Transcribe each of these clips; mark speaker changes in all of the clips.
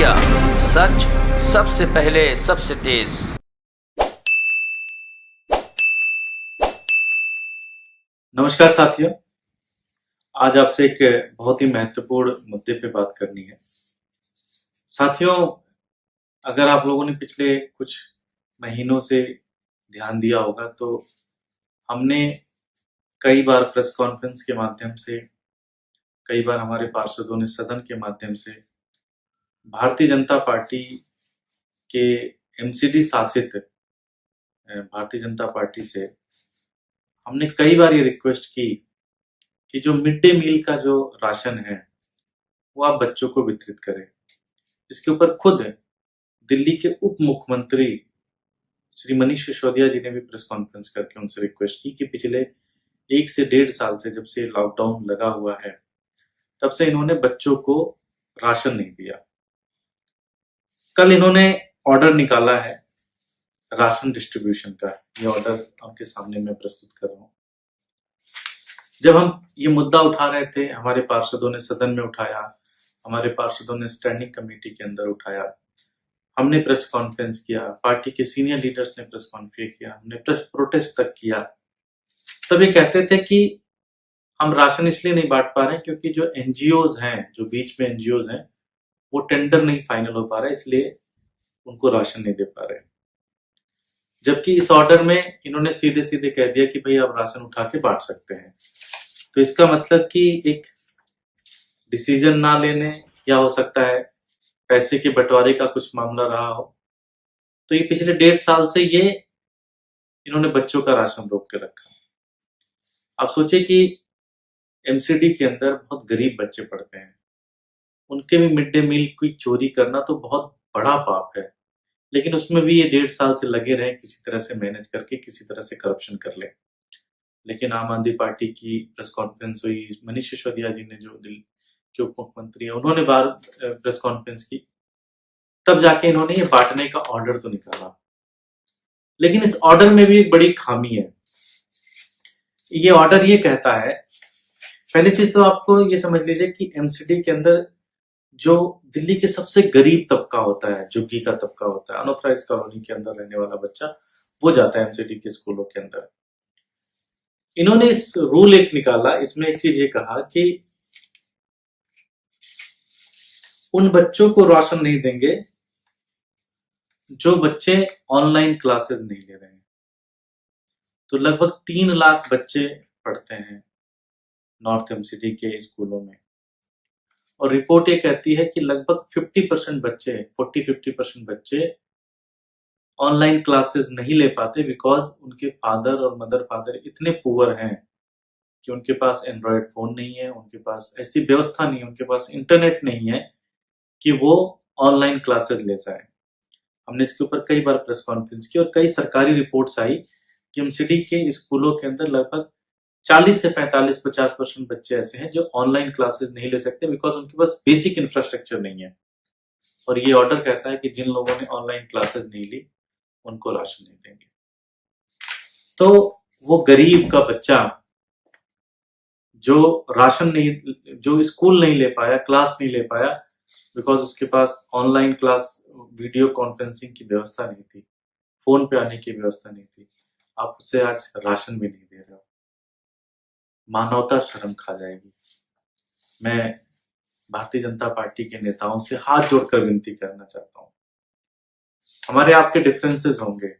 Speaker 1: India, सच सबसे पहले सबसे तेज।
Speaker 2: नमस्कार साथियों, आज आपसे एक बहुत ही महत्वपूर्ण मुद्दे पे बात करनी है। साथियों, अगर आप लोगों ने पिछले कुछ महीनों से ध्यान दिया होगा तो हमने कई बार प्रेस कॉन्फ्रेंस के माध्यम से, कई बार हमारे पार्षदों ने सदन के माध्यम से भारतीय जनता पार्टी के एमसीडी शासित भारतीय जनता पार्टी से हमने कई बार ये रिक्वेस्ट की कि जो मिड डे मील का जो राशन है वो आप बच्चों को वितरित करें। इसके ऊपर खुद दिल्ली के उप मुख्यमंत्री श्री मनीष सिसोदिया जी ने भी प्रेस कॉन्फ्रेंस करके उनसे रिक्वेस्ट की कि पिछले 1 से 1.5 साल से, जब से लॉकडाउन लगा हुआ है, तब से इन्होंने बच्चों को राशन नहीं दिया। कल इन्होंने ऑर्डर निकाला है राशन डिस्ट्रीब्यूशन का। ये ऑर्डर आपके सामने मैं प्रस्तुत कर रहा हूं। जब हम ये मुद्दा उठा रहे थे, हमारे पार्षदों ने सदन में उठाया, हमारे पार्षदों ने स्टैंडिंग कमेटी के अंदर उठाया, हमने प्रेस कॉन्फ्रेंस किया, पार्टी के सीनियर लीडर्स ने प्रेस कॉन्फ्रेंस किया, हमने प्रेस प्रोटेस्ट तक किया। तब ये कहते थे कि हम राशन इसलिए नहीं बांट पा रहे हैं क्योंकि जो एनजीओज हैं, जो बीच में एनजीओज हैं, वो टेंडर नहीं फाइनल हो पा रहा है, इसलिए उनको राशन नहीं दे पा रहे। जबकि इस ऑर्डर में इन्होंने सीधे सीधे कह दिया कि भाई आप राशन उठा के बांट सकते हैं। तो इसका मतलब कि एक डिसीजन ना लेने, या हो सकता है पैसे के बंटवारे का कुछ मामला रहा हो। तो ये पिछले 1.5 साल से ये इन्होंने बच्चों का राशन रोक के रखा। आप सोचिए कि एमसीडी के अंदर बहुत गरीब बच्चे पढ़ते हैं, उनके भी मिड डे मील की चोरी करना तो बहुत बड़ा पाप है, लेकिन उसमें भी ये 1.5 साल से लगे रहे किसी तरह से मैनेज करके, किसी तरह से करप्शन कर ले। लेकिन आम आदमी पार्टी की प्रेस कॉन्फ्रेंस हुई, मनीष सिसोदिया जी ने, जो दिल्ली के उप मुख्यमंत्री है, उन्होंने बार प्रेस कॉन्फ्रेंस की, तब जाके इन्होंने ये बांटने का ऑर्डर तो निकाला। लेकिन इस ऑर्डर में भी एक बड़ी खामी है। ये ऑर्डर ये कहता है, पहली चीज तो आपको ये समझ लीजिए कि एमसीडी के अंदर जो दिल्ली के सबसे गरीब तबका होता है, झुग्गी का तबका होता है, अनऑथराइज कॉलोनी के अंदर रहने वाला बच्चा, वो जाता है एमसीडी के स्कूलों के अंदर। इन्होंने इस रूल एक निकाला, इसमें एक चीज ये कहा कि उन बच्चों को राशन नहीं देंगे जो बच्चे ऑनलाइन क्लासेस नहीं ले रहे हैं। तो लगभग 3 लाख बच्चे पढ़ते हैं नॉर्थ एमसीडी के स्कूलों में, और रिपोर्ट ये कहती है कि लगभग 50% बच्चे, 40-50% बच्चे ऑनलाइन क्लासेस नहीं ले पाते बिकॉज उनके फादर और मदर फादर इतने पुअर हैं कि उनके पास एंड्रॉयड फोन नहीं है, उनके पास ऐसी व्यवस्था नहीं है, उनके पास इंटरनेट नहीं है कि वो ऑनलाइन क्लासेस ले जाए। हमने इसके ऊपर कई बार प्रेस कॉन्फ्रेंस की और कई सरकारी रिपोर्ट्स आई कि एमसीडी के स्कूलों के अंदर लगभग 40 से 45-50% बच्चे ऐसे हैं जो ऑनलाइन क्लासेस नहीं ले सकते बिकॉज उनके पास बेसिक इंफ्रास्ट्रक्चर नहीं है। और ये ऑर्डर कहता है कि जिन लोगों ने ऑनलाइन क्लासेस नहीं ली उनको राशन नहीं देंगे। तो वो गरीब का बच्चा जो राशन नहीं, जो स्कूल नहीं ले पाया, क्लास नहीं ले पाया बिकॉज उसके पास ऑनलाइन क्लास, वीडियो कॉन्फ्रेंसिंग की व्यवस्था नहीं थी, फोन पे आने की व्यवस्था नहीं थी, आप उसे आज राशन भी नहीं दे रहे हो। मानवता शर्म खा जाएगी। मैं भारतीय जनता पार्टी के नेताओं से हाथ जोड़कर विनती करना चाहता हूं, हमारे आपके डिफरेंसेस होंगे,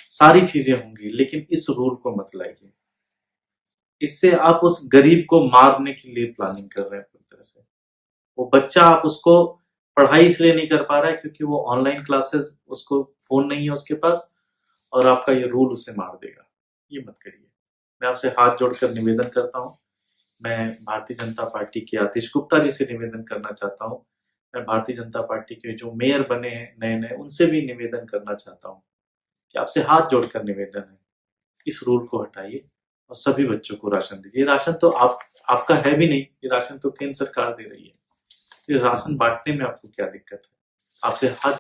Speaker 2: सारी चीजें होंगी, लेकिन इस रूल को मत लाइए। इससे आप उस गरीब को मारने के लिए प्लानिंग कर रहे हैं पूरी तरह से। वो बच्चा, आप उसको पढ़ाई इसलिए नहीं कर पा रहा है क्योंकि वो ऑनलाइन क्लासेस, उसको फोन नहीं है उसके पास, और आपका ये रूल उसे मार देगा। ये मत करिए। मैं आपसे हाथ जोड़कर निवेदन करता हूं। मैं भारतीय जनता पार्टी के आतिश गुप्ता जी से निवेदन करना चाहता हूं। मैं भारतीय जनता पार्टी के जो मेयर बने हैं नए नए, उनसे भी निवेदन करना चाहता हूं कि आपसे हाथ जोड़कर निवेदन है, इस रूल को हटाइए और सभी बच्चों को राशन दीजिए। राशन तो आपका है भी नहीं, ये राशन तो केंद्र सरकार दे रही है। ये राशन बांटने में आपको क्या दिक्कत है? आपसे हाथ